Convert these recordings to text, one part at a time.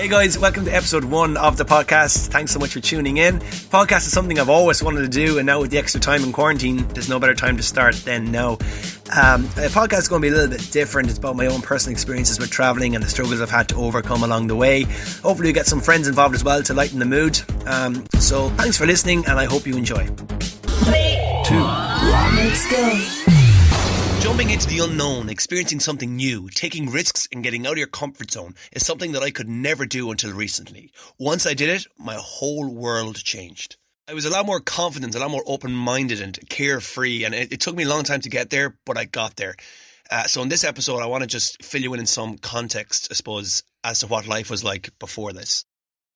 Hey guys, welcome to episode 1 of the podcast. Thanks so much for tuning in. Podcast is something I've always wanted to do, and now with the extra time in quarantine, there's no better time to start than now. The podcast is going to be a little bit different. It's about my own personal experiences with travelling and the struggles I've had to overcome along the way. Hopefully you get some friends involved as well to lighten the mood. So thanks for listening, and I hope you enjoy. 3, 2, 1, let's go. Jumping into the unknown, experiencing something new, taking risks and getting out of your comfort zone is something that I could never do until recently. Once I did it, my whole world changed. I was a lot more confident, a lot more open-minded and carefree, and it took me a long time to get there, but I got there. So in this episode, I want to just fill you in some context, I suppose, as to what life was like before this.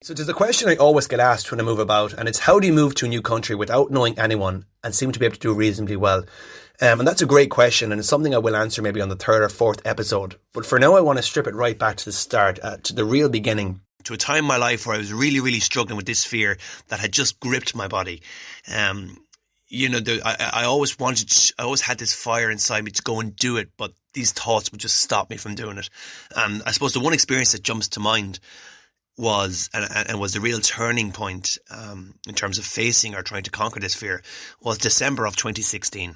So there's a question I always get asked when I move about, and it's how do you move to a new country without knowing anyone and seem to be able to do reasonably well? And that's a great question, and it's something I will answer maybe on the 3rd or 4th episode. But for now, I want to strip it right back to the start, to the real beginning, to a time in my life where I was really, really struggling with this fear that had just gripped my body. I always had this fire inside me to go and do it, but these thoughts would just stop me from doing it. And I suppose the one experience that jumps to mind was the real turning point in terms of facing or trying to conquer this fear was December of 2016.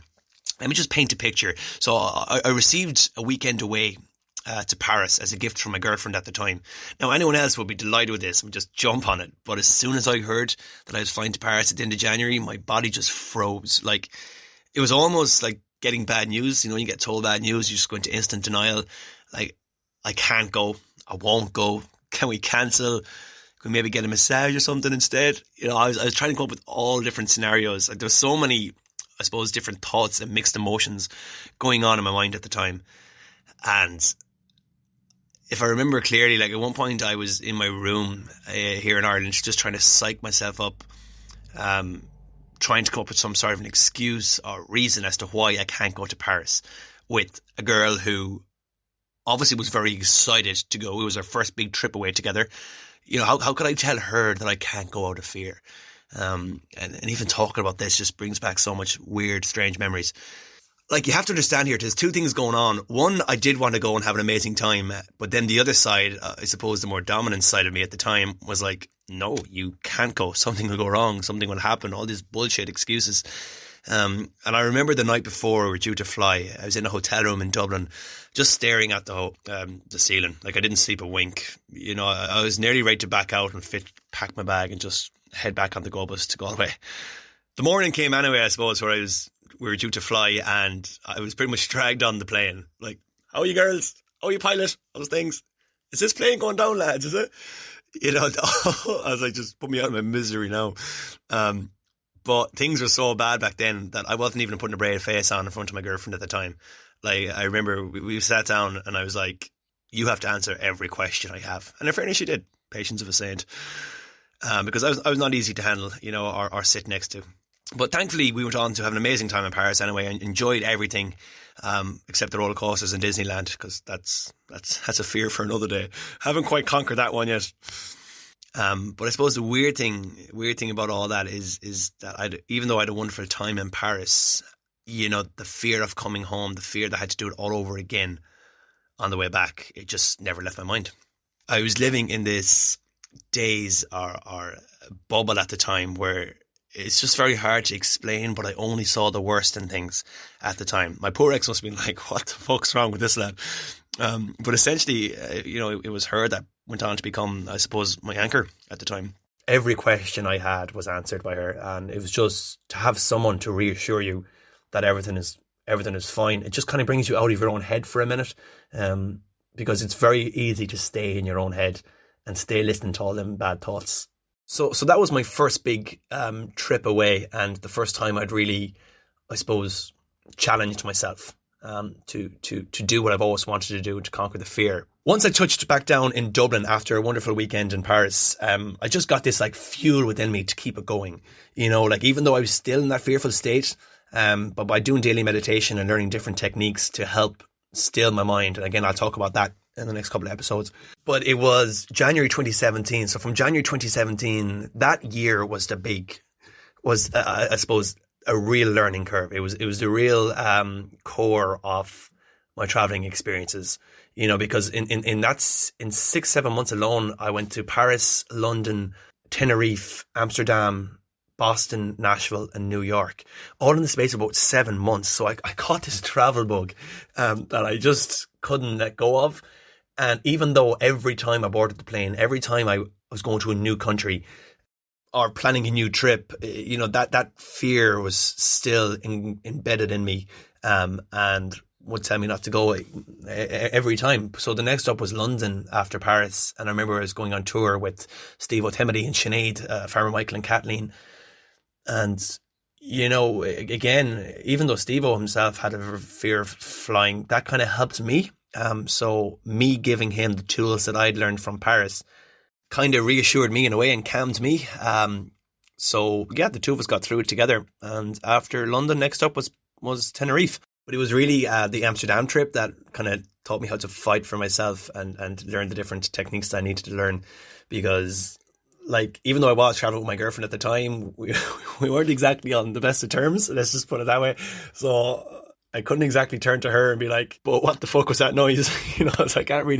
Let me just paint a picture. So I received a weekend away to Paris as a gift from my girlfriend at the time. Now, anyone else would be delighted with this and just jump on it. But as soon as I heard that I was flying to Paris at the end of January, my body just froze. Like, it was almost like getting bad news. You know, you get told bad news, you just go into instant denial. Like, I can't go. I won't go. Can we cancel? Can we maybe get a massage or something instead? You know, I was trying to come up with all different scenarios. Like, there was so many, I suppose, different thoughts and mixed emotions going on in my mind at the time. And if I remember clearly, like at one point I was in my room here in Ireland just trying to psych myself up, trying to come up with some sort of an excuse or reason as to why I can't go to Paris with a girl who obviously was very excited to go. It was our first big trip away together. You know, how could I tell her that I can't go out of fear? And even talking about this just brings back so much weird, strange memories. Like, you have to understand here, there's two things going on. One, I did want to go and have an amazing time. But then the other side, I suppose the more dominant side of me at the time was like, no, you can't go. Something will go wrong. Something will happen. All these bullshit excuses. And I remember the night before we were due to fly, I was in a hotel room in Dublin, just staring at the ceiling. Like, I didn't sleep a wink. You know, I was nearly ready to back out and pack my bag and just head back on the go bus to Galway. The morning came anyway, I suppose, where we were due to fly, and I was pretty much dragged on the plane. Like, how are you girls? How are you pilot? Those things. Is this plane going down, lads? Is it? You know, I was like, just put me out of my misery now. But things were so bad back then that I wasn't even putting a brave face on in front of my girlfriend at the time. Like, I remember we sat down and I was like, you have to answer every question I have. And in fairness, she did. Patience of a saint. Because I was not easy to handle, you know, or sit next to. But thankfully, we went on to have an amazing time in Paris anyway, and enjoyed everything except the roller coasters in Disneyland, because that's a fear for another day. Haven't quite conquered that one yet. But I suppose the weird thing about all that is that even though I had a wonderful time in Paris, you know, the fear of coming home, the fear that I had to do it all over again on the way back, it just never left my mind. I was living in this daze or bubble at the time where it's just very hard to explain, but I only saw the worst in things at the time. My poor ex must have been like, what the fuck's wrong with this lad? But essentially, you know, it was her that went on to become, I suppose, my anchor at the time. Every question I had was answered by her, and it was just to have someone to reassure you that everything is fine. It just kind of brings you out of your own head for a minute, because it's very easy to stay in your own head and stay listening to all them bad thoughts. So that was my first big trip away, and the first time I'd really, I suppose, challenged myself to do what I've always wanted to do, to conquer the fear. Once I touched back down in Dublin after a wonderful weekend in Paris, I just got this like fuel within me to keep it going. You know, like even though I was still in that fearful state, but by doing daily meditation and learning different techniques to help still my mind, and again I'll talk about that in the next couple of episodes. But it was January 2017. So from January 2017, that year was I suppose, a real learning curve. It was the real core of my traveling experiences. because in 6-7 months alone, I went to Paris, London, Tenerife, Amsterdam, Boston, Nashville, and New York, all in the space of about 7 months. So I caught this travel bug that I just couldn't let go of. And even though every time I boarded the plane, every time I was going to a new country or planning a new trip, that fear was still embedded in me, and would tell me not to go every time. So the next stop was London after Paris. And I remember I was going on tour with Steve O'Temedy and Sinead, Farmer Michael and Kathleen. And, again, even though Steve-O himself had a fear of flying, that kind of helped me. So me giving him the tools that I'd learned from Paris kind of reassured me in a way and calmed me. So yeah, the two of us got through it together. And after London, next up was Tenerife. But it was really the Amsterdam trip that kind of taught me how to fight for myself and learn the different techniques that I needed to learn. Because, even though I was traveling with my girlfriend at the time, we weren't exactly on the best of terms. Let's just put it that way. So I couldn't exactly turn to her and be like, but what the fuck was that noise? So I kind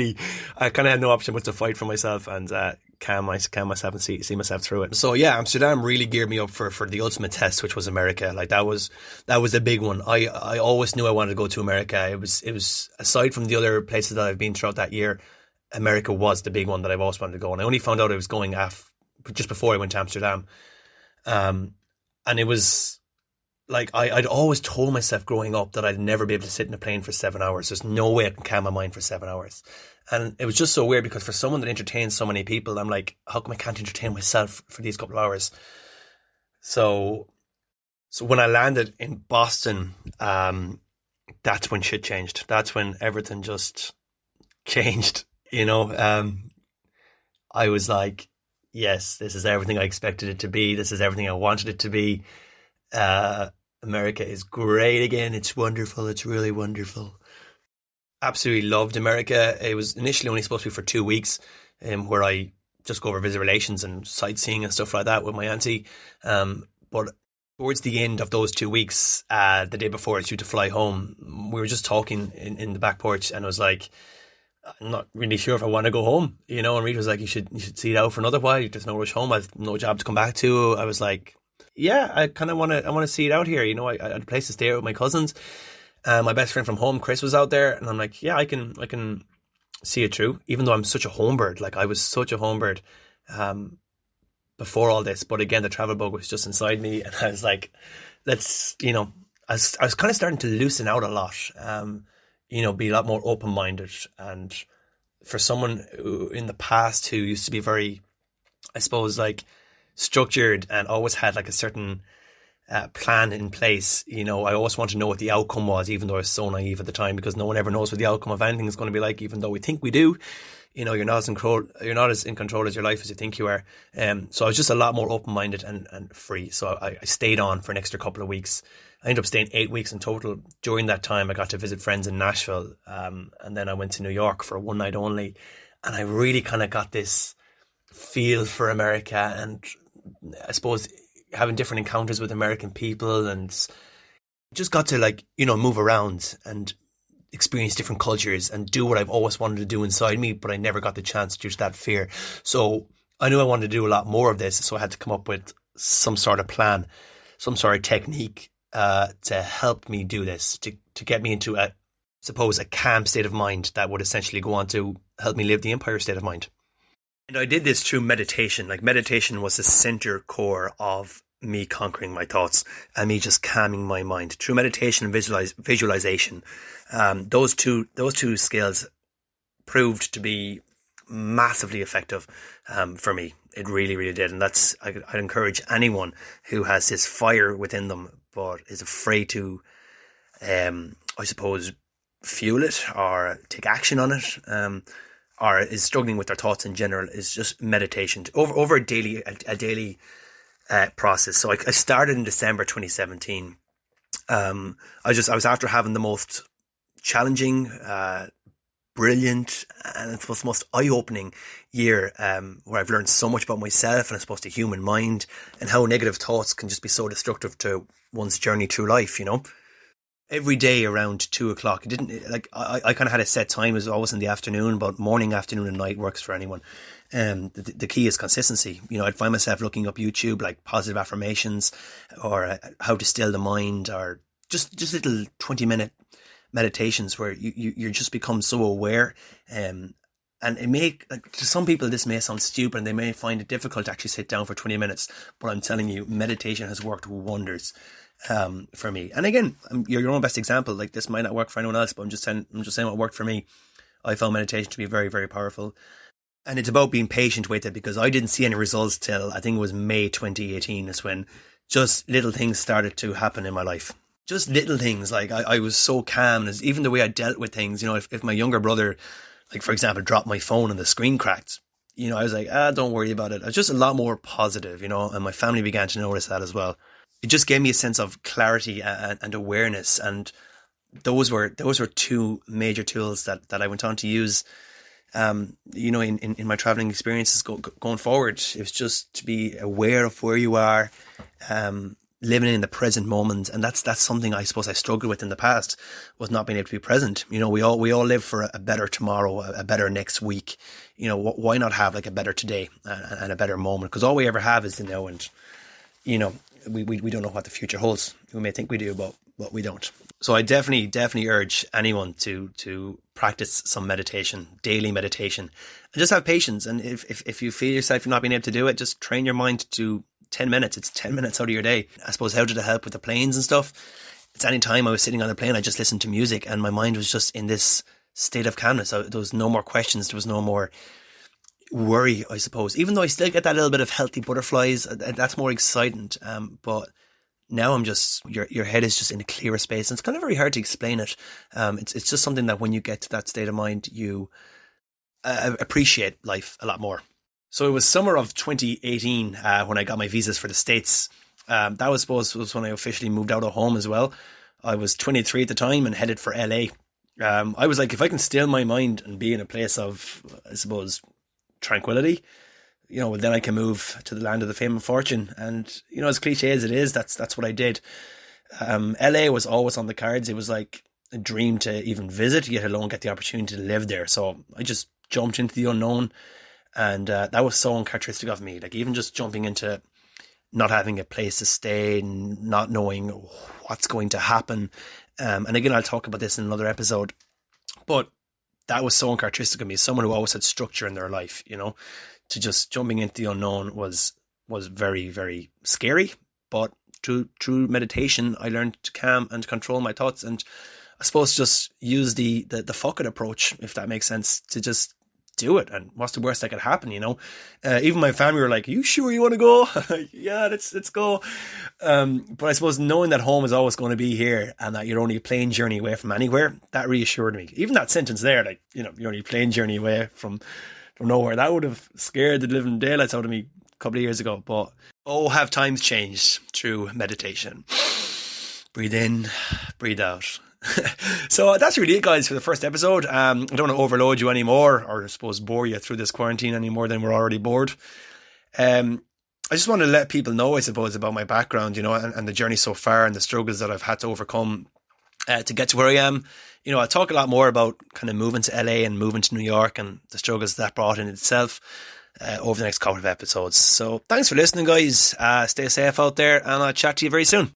of had no option but to fight for myself and calm myself and see myself through it. So yeah, Amsterdam really geared me up for the ultimate test, which was America. That was a big one. I always knew I wanted to go to America. It was aside from the other places that I've been throughout that year, America was the big one that I've always wanted to go. And I only found out I was going just before I went to Amsterdam. And it was I'd always told myself growing up that I'd never be able to sit in a plane for 7 hours. There's no way I can calm my mind for 7 hours. And it was just so weird because for someone that entertains so many people, I'm like, how come I can't entertain myself for these couple of hours? So when I landed in Boston, that's when shit changed. That's when everything just changed, I was like, yes, this is everything I expected it to be. This is everything I wanted it to be. America is great again. It's wonderful. It's really wonderful. Absolutely loved America. It was initially only supposed to be for 2 weeks, where I just go over visit relations and sightseeing and stuff like that with my auntie. But towards the end of those 2 weeks, the day before I was due to fly home, we were just talking in the back porch, and I was like, I'm not really sure if I want to go home, and Rita was like, you should see it out for another while. There's no rush home. I've no job to come back to. I was like, yeah, I kind of want to see it out here. I had a place to stay out with my cousins. My best friend from home, Chris, was out there, and I'm like, yeah, I can see it through. Even though I'm such a home bird, I was such a home bird before all this. But again, the travel bug was just inside me, and I was like, let's, I was kind of starting to loosen out a lot. Be a lot more open minded. And for someone who, in the past, who used to be very, I suppose, structured and always had a certain plan in place, I always want to know what the outcome was, even though I was so naive at the time, because no one ever knows what the outcome of anything is going to be like, even though we think we do. You're not as in control as your life as you think you are. So I was just a lot more open-minded and free. So I stayed on for an extra couple of weeks. I ended up staying 8 weeks in total. During that time, I got to visit friends in Nashville, and then I went to New York for one night only, and I really kind of got this feel for America, and I suppose having different encounters with American people, and just got to move around and experience different cultures and do what I've always wanted to do inside me, but I never got the chance due to that fear. So I knew I wanted to do a lot more of this, so I had to come up with some sort of plan, some sort of technique to help me do this, to get me into a calm state of mind that would essentially go on to help me live the Empire state of mind. And I did this through meditation. Meditation was the center core of me conquering my thoughts and me just calming my mind through meditation and visualization. Those two skills proved to be massively effective for me. It really, really did. And I'd encourage anyone who has this fire within them but is afraid to, fuel it or take action on it, or is struggling with their thoughts in general, is just meditation over a daily process. So I started in December 2017. I was after having the most challenging, brilliant, and it's the most eye-opening year, where I've learned so much about myself and I suppose the human mind, and how negative thoughts can just be so destructive to one's journey through life, every day around 2:00. It didn't like I kind of had a set time. It was always in the afternoon, but morning, afternoon, and night works for anyone. The key is consistency. I'd find myself looking up YouTube, like positive affirmations or how to still the mind, or just little 20-minute meditations where you just become so aware. And to some people this may sound stupid and they may find it difficult to actually sit down for 20 minutes. But I'm telling you, meditation has worked wonders for me. And again, you're your own best example. Like, this might not work for anyone else, but I'm just saying what worked for me. I found meditation to be very, very powerful. And it's about being patient with it, because I didn't see any results till I think it was May 2018 is when just little things started to happen in my life. Just little things. Like, I was so calm, and even the way I dealt with things, if my younger brother, like for example, dropped my phone and the screen cracked, I was like, don't worry about it. I was just a lot more positive, and my family began to notice that as well. It just gave me a sense of clarity and awareness. And those were two major tools that I went on to use, in my traveling experiences going forward. It was just to be aware of where you are, living in the present moment. And that's something I suppose I struggled with in the past, was not being able to be present. We all live for a better tomorrow, a better next week. Why not have like a better today and a better moment? Because all we ever have is the now, and we don't know what the future holds. We may think we do, but we don't. So I definitely urge anyone to practice some meditation, daily meditation, and just have patience. And if you feel yourself not being able to do it, just train your mind to 10 minutes. It's 10 minutes out of your day. I suppose, how did it help with the planes and stuff? It's any time I was sitting on the plane, I just listened to music and my mind was just in this state of calmness. There was no more questions. There was no more worry, I suppose. Even though I still get that little bit of healthy butterflies, that's more exciting. But now I'm just, your head is just in a clearer space, and it's kind of very hard to explain it. It's just something that when you get to that state of mind, you appreciate life a lot more. So it was summer of 2018 when I got my visas for the States. That was when I officially moved out of home as well. I was 23 at the time and headed for LA. I was like, if I can still my mind and be in a place of, I suppose, tranquility, then I can move to the land of the fame and fortune. And, as cliche as it is, that's what I did. LA was always on the cards. It was like a dream to even visit, yet alone get the opportunity to live there. So I just jumped into the unknown. And that was so uncharacteristic of me. Like, even just jumping into not having a place to stay, and not knowing what's going to happen. And again, I'll talk about this in another episode. But that was so uncharacteristic of me. Someone who always had structure in their life, to just jumping into the unknown was very, very scary. But through meditation, I learned to calm and control my thoughts. And I suppose just use the fuck it approach, if that makes sense, to just do it. And what's the worst that could happen? Even my family were like, "Are you sure you want to go?" Yeah, let's go. But I suppose knowing that home is always going to be here, and that you're only a plane journey away from anywhere, that reassured me. Even that sentence there, like, you're only a plane journey away from nowhere, that would have scared the living daylights out of me a couple of years ago. But have times changed through meditation. Breathe in, breathe out. So that's really it, guys, for the first episode. I don't want to overload you anymore, or I suppose bore you through this quarantine any more than we're already bored. I just want to let people know, I suppose, about my background, and the journey so far, and the struggles that I've had to overcome to get to where I am. I'll talk a lot more about kind of moving to LA and moving to New York and the struggles that brought in itself over the next couple of episodes. So thanks for listening, guys. Stay safe out there, and I'll chat to you very soon.